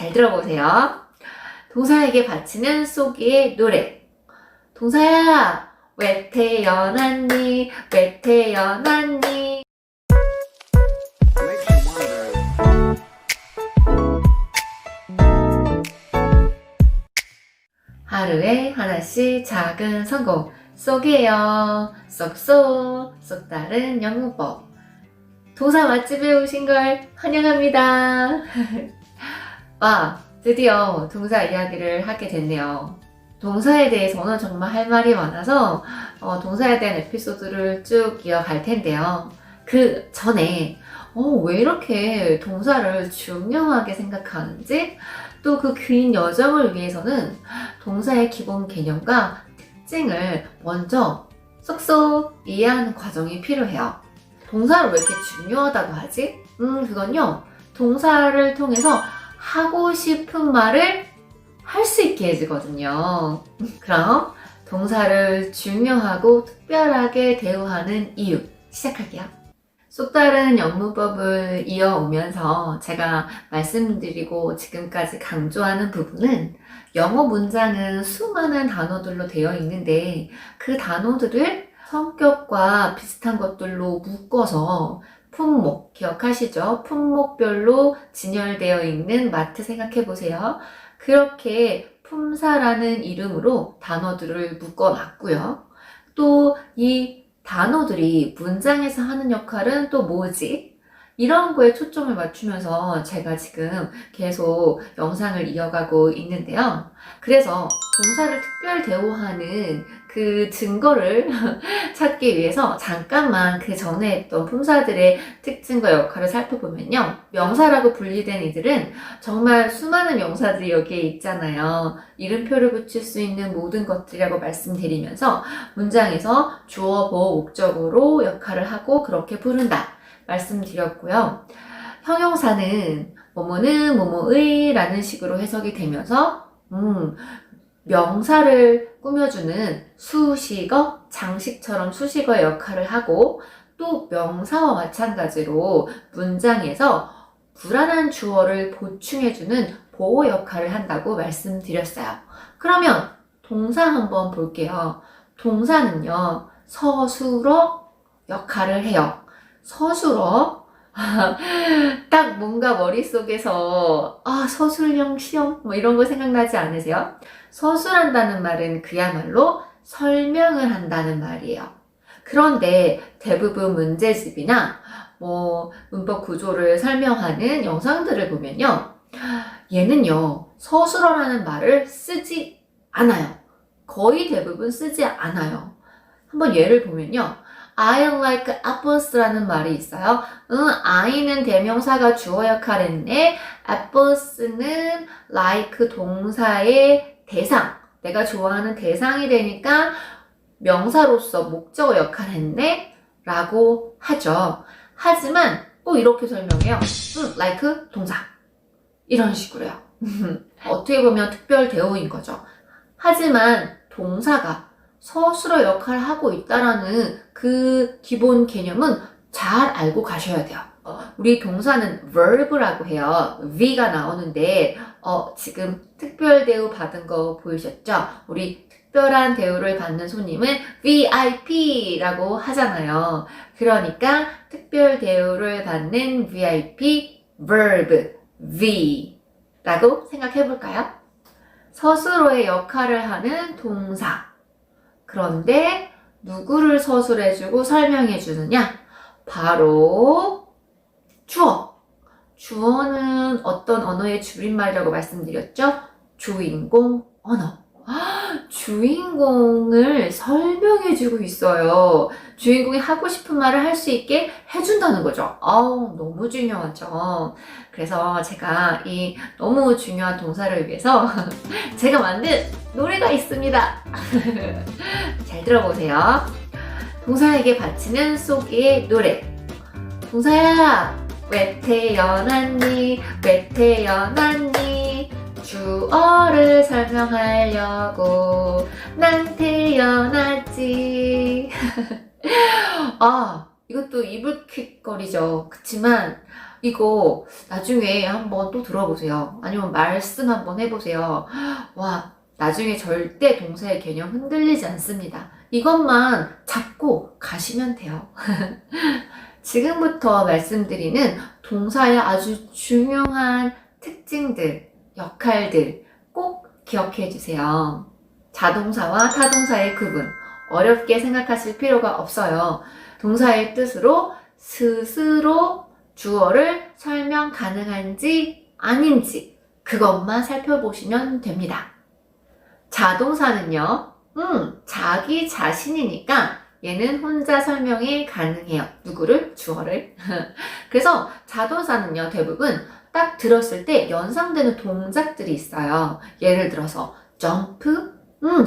잘 들어보세요. 동사에게 바치는 쏘기의 노래. 동사야, 왜 태어났니? 왜 태어났니? 하루에 하나씩 작은 성공 쏘게요. 쏙쏙 쏙 다른 영문법. 동사 맛집에 오신 걸 환영합니다. 드디어 동사 이야기를 하게 됐네요. 동사에 대해서는 정말 할 말이 많아서 동사에 대한 에피소드를 쭉 이어갈 텐데요. 그 전에 왜 이렇게 동사를 중요하게 생각하는지, 또 그 긴 여정을 위해서는 동사의 기본 개념과 특징을 먼저 쏙쏙 이해하는 과정이 필요해요. 동사를 왜 이렇게 중요하다고 하지? 그건요, 동사를 통해서 하고 싶은 말을 할 수 있게 해주거든요. 그럼 동사를 중요하고 특별하게 대우하는 이유 시작할게요. 쏙 다른 영문법을 이어오면서 제가 말씀드리고 지금까지 강조하는 부분은, 영어 문장은 수많은 단어들로 되어 있는데 그 단어들을 성격과 비슷한 것들로 묶어서 품목, 기억하시죠? 품목별로 진열되어 있는 마트 생각해보세요. 그렇게 품사라는 이름으로 단어들을 묶어놨고요. 또 이 단어들이 문장에서 하는 역할은 또 뭐지? 이런 거에 초점을 맞추면서 제가 지금 계속 영상을 이어가고 있는데요. 그래서 동사를 특별 대우하는 그 증거를 찾기 위해서 잠깐만 그 전에 했던 품사들의 특징과 역할을 살펴보면요. 명사라고 분리된 이들은 정말 수많은 명사들이 여기에 있잖아요. 이름표를 붙일 수 있는 모든 것들이라고 말씀드리면서 문장에서 주어, 보어, 목적으로 역할을 하고 그렇게 부른다 말씀드렸고요. 형용사는 뭐뭐는 뭐뭐의 라는 식으로 해석이 되면서 명사를 꾸며주는 수식어, 장식처럼 수식어의 역할을 하고, 또 명사와 마찬가지로 문장에서 불완한 주어를 보충해주는 보호 역할을 한다고 말씀드렸어요. 그러면 동사 한번 볼게요. 동사는요, 서술어 역할을 해요. 서술어? 딱 뭔가 머릿속에서 서술형 시험 뭐 이런 거 생각나지 않으세요? 서술한다는 말은 그야말로 설명을 한다는 말이에요. 그런데 대부분 문제집이나 문법 구조를 설명하는 영상들을 보면요, 얘는요 서술어라는 말을 쓰지 않아요. 거의 대부분 쓰지 않아요. 한번 예를 보면요, I like apples 라는 말이 있어요. I는 대명사가 주어 역할을 했네. Apples는 like 동사의 대상, 내가 좋아하는 대상이 되니까 명사로서 목적어 역할을 했네 라고 하죠. 하지만 꼭 이렇게 설명해요. like 동사, 이런 식으로요. 어떻게 보면 특별 대우인 거죠. 하지만 동사가 서술어 역할을 하고 있다라는 그 기본 개념은 잘 알고 가셔야 돼요. 우리 동사는 verb라고 해요. V가 나오는데 지금 특별 대우 받은 거 보이셨죠? 우리 특별한 대우를 받는 손님은 VIP라고 하잖아요. 그러니까 특별 대우를 받는 VIP verb V라고 생각해 볼까요? 서술어의 역할을 하는 동사. 그런데 누구를 서술해주고 설명해주느냐? 바로 주어. 주어는 어떤 언어의 줄임말이라고 말씀드렸죠? 주인공 언어. 주인공을 설명해주고 있어요. 주인공이 하고 싶은 말을 할 수 있게 해준다는 거죠. 너무 중요하죠. 그래서 제가 이 너무 중요한 동사를 위해서 제가 만든 노래가 있습니다. 잘 들어보세요. 동사에게 바치는 쏘기의 노래. 동사야, 왜 태어났니? 왜 태어났니? 주어를 설명하려고 난 태어났지. 이것도 이불킥거리죠. 그치만 이거 나중에 한번 또 들어보세요. 아니면 말씀 한번 해보세요. 와, 나중에 절대 동사의 개념 흔들리지 않습니다. 이것만 잡고 가시면 돼요. 지금부터 말씀드리는 동사의 아주 중요한 특징들, 역할들 꼭 기억해 주세요. 자동사와 타동사의 구분, 어렵게 생각하실 필요가 없어요. 동사의 뜻으로 스스로 주어를 설명 가능한지 아닌지 그것만 살펴보시면 됩니다. 자동사는요, 자기 자신이니까 얘는 혼자 설명이 가능해요. 누구를? 주어를. 그래서 자동사는요, 대부분 딱 들었을 때 연상되는 동작들이 있어요. 예를 들어서 점프,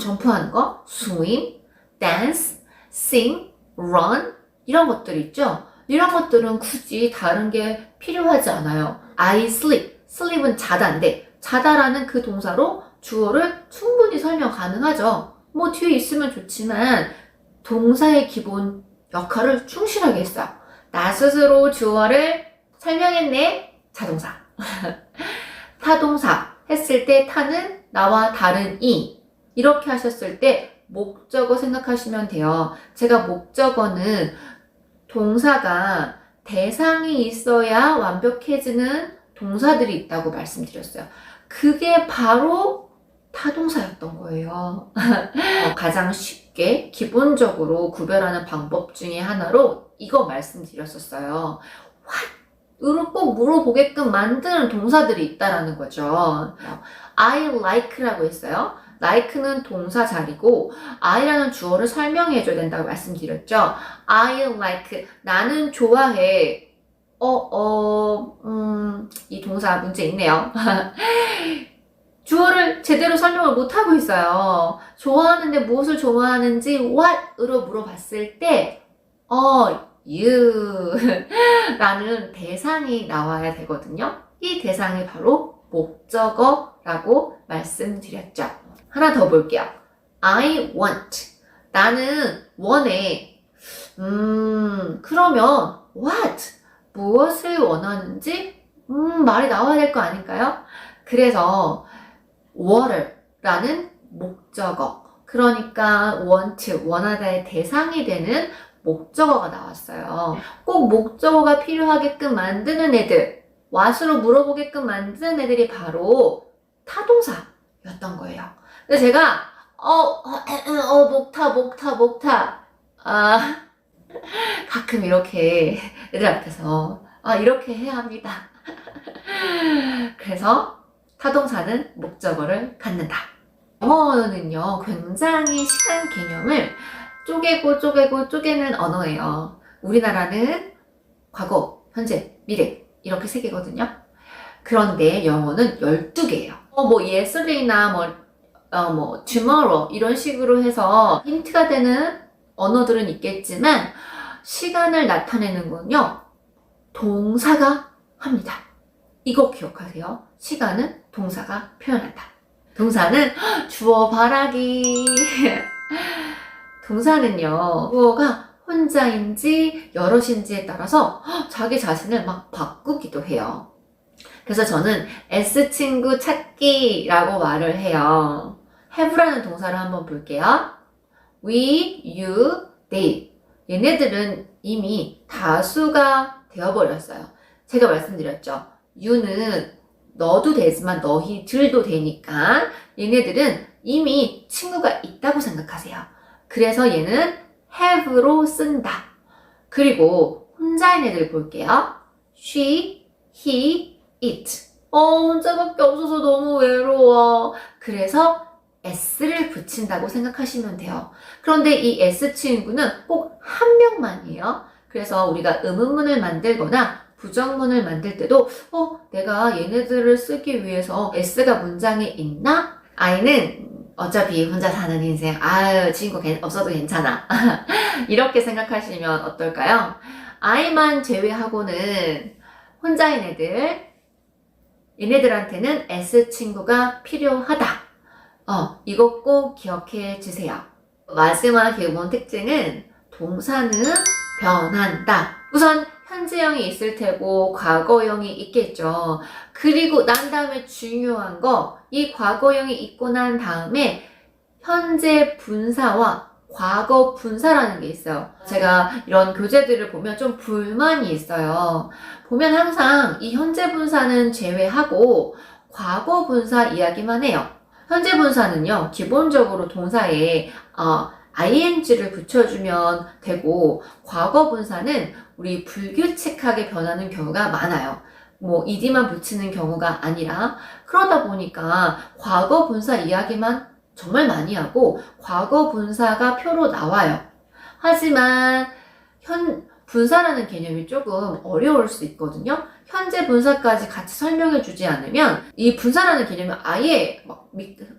점프하는 거, swim, dance, sing, run 이런 것들 있죠. 이런 것들은 굳이 다른 게 필요하지 않아요. I sleep, sleep은 자다인데 자다라는 그 동사로 주어를 충분히 설명 가능하죠. 뭐 뒤에 있으면 좋지만 동사의 기본 역할을 충실하게 했어요. 나 스스로 주어를 설명했네. 자동사. 타동사 했을 때 타는 나와 다른 이 이렇게 하셨을 때 목적어 생각하시면 돼요. 제가 목적어는 동사가 대상이 있어야 완벽해지는 동사들이 있다고 말씀드렸어요. 그게 바로 타동사였던 거예요. 가장 쉽게 기본적으로 구별하는 방법 중에 하나로 이거 말씀드렸었어요. What으로 꼭 물어보게끔 만드는 동사들이 있다라는 거죠. I like라고 했어요. like는 동사 자리고 I라는 주어를 설명해줘야 된다고 말씀드렸죠. I like, 나는 좋아해. 이 동사 문제 있네요. 주어를 제대로 설명을 못하고 있어요. 좋아하는데 무엇을 좋아하는지 what으로 물어봤을 때 you 라는 대상이 나와야 되거든요. 이 대상이 바로 목적어라고 말씀드렸죠. 하나 더 볼게요. I want. 나는 원해. 그러면 what? 무엇을 원하는지 말이 나와야 될 거 아닐까요? 그래서 water라는 목적어. 그러니까 want, 원하다의 대상이 되는 목적어가 나왔어요. 꼭 목적어가 필요하게끔 만드는 애들, what으로 물어보게끔 만드는 애들이 바로 타동사였던 거예요. 근데 제가 목타 가끔 이렇게 애들 앞에서 이렇게 해야 합니다. 그래서 타동사는 목적어를 갖는다. 영어는요, 굉장히 시간 개념을 쪼개는 언어예요. 우리나라는 과거, 현재, 미래 이렇게 세 개거든요. 그런데 영어는 12개예요. yesterday나 tomorrow 이런 식으로 해서 힌트가 되는 언어들은 있겠지만 시간을 나타내는 건요, 동사가 합니다. 이거 기억하세요. 시간은 동사가 표현한다. 동사는 주어 바라기. 동사는요, 주어가 혼자인지 여럿인지에 따라서 자기 자신을 막 바꾸기도 해요. 그래서 저는 S친구 찾기라고 말을 해요. have라는 동사를 한번 볼게요. we, you, they. 얘네들은 이미 다수가 되어버렸어요. 제가 말씀드렸죠. you는 너도 되지만 너희들도 되니까 얘네들은 이미 친구가 있다고 생각하세요. 그래서 얘는 have로 쓴다. 그리고 혼자인 애들 볼게요. she, he, it. 혼자밖에 없어서 너무 외로워. 그래서 s를 붙인다고 생각하시면 돼요. 그런데 이 s 친구는 꼭 한 명만이에요. 그래서 우리가 의문문을 만들거나 부정문을 만들 때도 내가 얘네들을 쓰기 위해서 s가 문장에 있나? I는 어차피 혼자 사는 인생, 친구 없어도 괜찮아. 이렇게 생각하시면 어떨까요? I만 제외하고는 혼자인 애들, 얘네들한테는 S친구가 필요하다. 이거 꼭 기억해 주세요. 마지막 기본 특징은 동사는 변한다. 우선 현재형이 있을 테고 과거형이 있겠죠. 그리고 난 다음에 중요한 거, 이 과거형이 있고 난 다음에 현재 분사와 과거 분사라는 게 있어요. 제가 이런 교재들을 보면 좀 불만이 있어요. 보면 항상 이 현재 분사는 제외하고 과거 분사 이야기만 해요. 현재 분사는요, 기본적으로 동사에 ing를 붙여주면 되고, 과거 분사는 우리 불규칙하게 변하는 경우가 많아요. 뭐 ed만 붙이는 경우가 아니라, 그러다 보니까 과거 분사 이야기만 정말 많이 하고 과거 분사가 표로 나와요. 하지만 분사라는 개념이 조금 어려울 수 있거든요. 현재 분사까지 같이 설명해 주지 않으면 이 분사라는 개념이 아예 막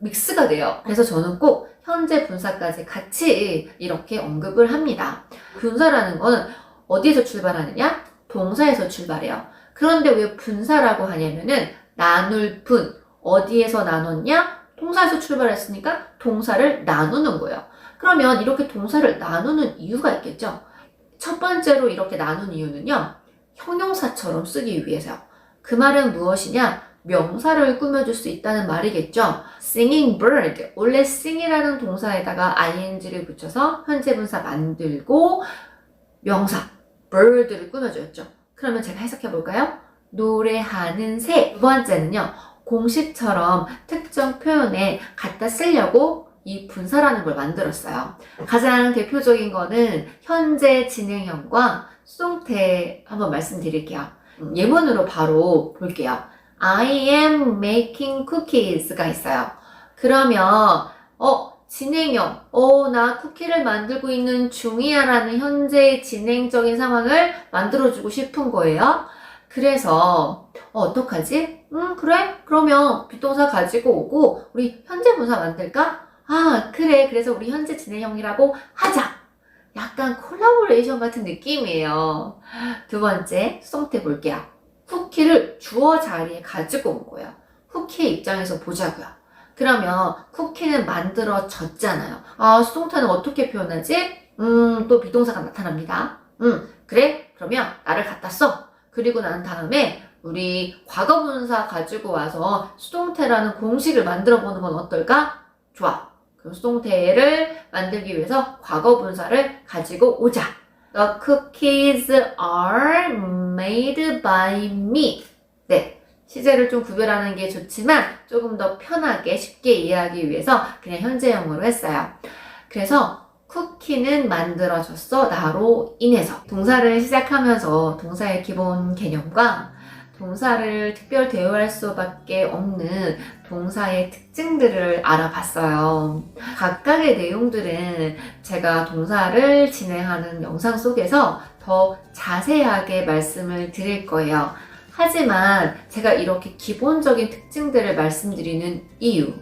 믹스가 돼요. 그래서 저는 꼭 현재 분사까지 같이 이렇게 언급을 합니다. 분사라는 거는 어디에서 출발하느냐? 동사에서 출발해요. 그런데 왜 분사라고 하냐면은 나눌 분, 어디에서 나눴냐? 동사에서 출발했으니까 동사를 나누는 거예요. 그러면 이렇게 동사를 나누는 이유가 있겠죠? 첫 번째로 이렇게 나눈 이유는요, 형용사처럼 쓰기 위해서요. 그 말은 무엇이냐? 명사를 꾸며줄 수 있다는 말이겠죠. singing bird. 원래 sing이라는 동사에다가 ing를 붙여서 현재 분사 만들고 명사 bird를 꾸며줬죠. 그러면 제가 해석해 볼까요? 노래하는 새. 두 번째는요, 공식처럼 특정 표현에 갖다 쓰려고 이 분사라는 걸 만들었어요. 가장 대표적인 거는 현재 진행형과 수동태 한번 말씀드릴게요. 예문으로 바로 볼게요. I am making cookies가 있어요. 그러면 진행형, 나 쿠키를 만들고 있는 중이야 라는 현재 진행적인 상황을 만들어주고 싶은 거예요. 그래서 어떡하지? 그래? 그러면 빗동사 가지고 오고 우리 현재 분사 만들까? 그래. 그래서 우리 현재 진행형이라고 하자. 약간 콜라보레이션 같은 느낌이에요. 두 번째, 수동태 볼게요. 쿠키를 주어 자리에 가지고 온 거예요. 쿠키의 입장에서 보자고요. 그러면 쿠키는 만들어졌잖아요. 수동태는 어떻게 표현하지? 또 비동사가 나타납니다. 그래? 그러면 나를 갖다 써. 그리고 난 다음에 우리 과거분사 가지고 와서 수동태라는 공식을 만들어 보는 건 어떨까? 좋아. 그럼 수동태를 만들기 위해서 과거분사를 가지고 오자. The cookies are made by me. 네. 시제를 좀 구별하는 게 좋지만 조금 더 편하게 쉽게 이해하기 위해서 그냥 현재형으로 했어요. 그래서 쿠키는 만들어졌어 나로 인해서. 동사를 시작하면서 동사의 기본 개념과 동사를 특별 대우할 수밖에 없는 동사의 특징들을 알아봤어요. 각각의 내용들은 제가 동사를 진행하는 영상 속에서 더 자세하게 말씀을 드릴 거예요. 하지만 제가 이렇게 기본적인 특징들을 말씀드리는 이유,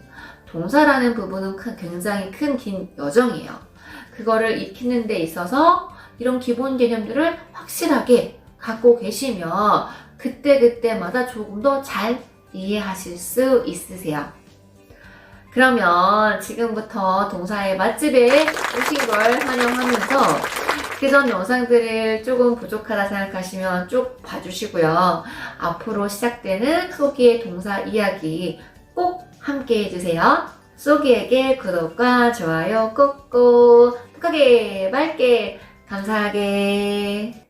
동사라는 부분은 굉장히 큰 긴 여정이에요. 그거를 익히는 데 있어서 이런 기본 개념들을 확실하게 갖고 계시면 그때그때마다 조금 더 잘 이해하실 수 있으세요. 그러면 지금부터 동사의 맛집에 오신 걸 환영하면서 그전 영상들을 조금 부족하다 생각하시면 쭉 봐주시고요. 앞으로 시작되는 쏘기의 동사 이야기 꼭 함께 해주세요. 쏘기에게 구독과 좋아요 꾹꾹 톡하게 맑게 감사하게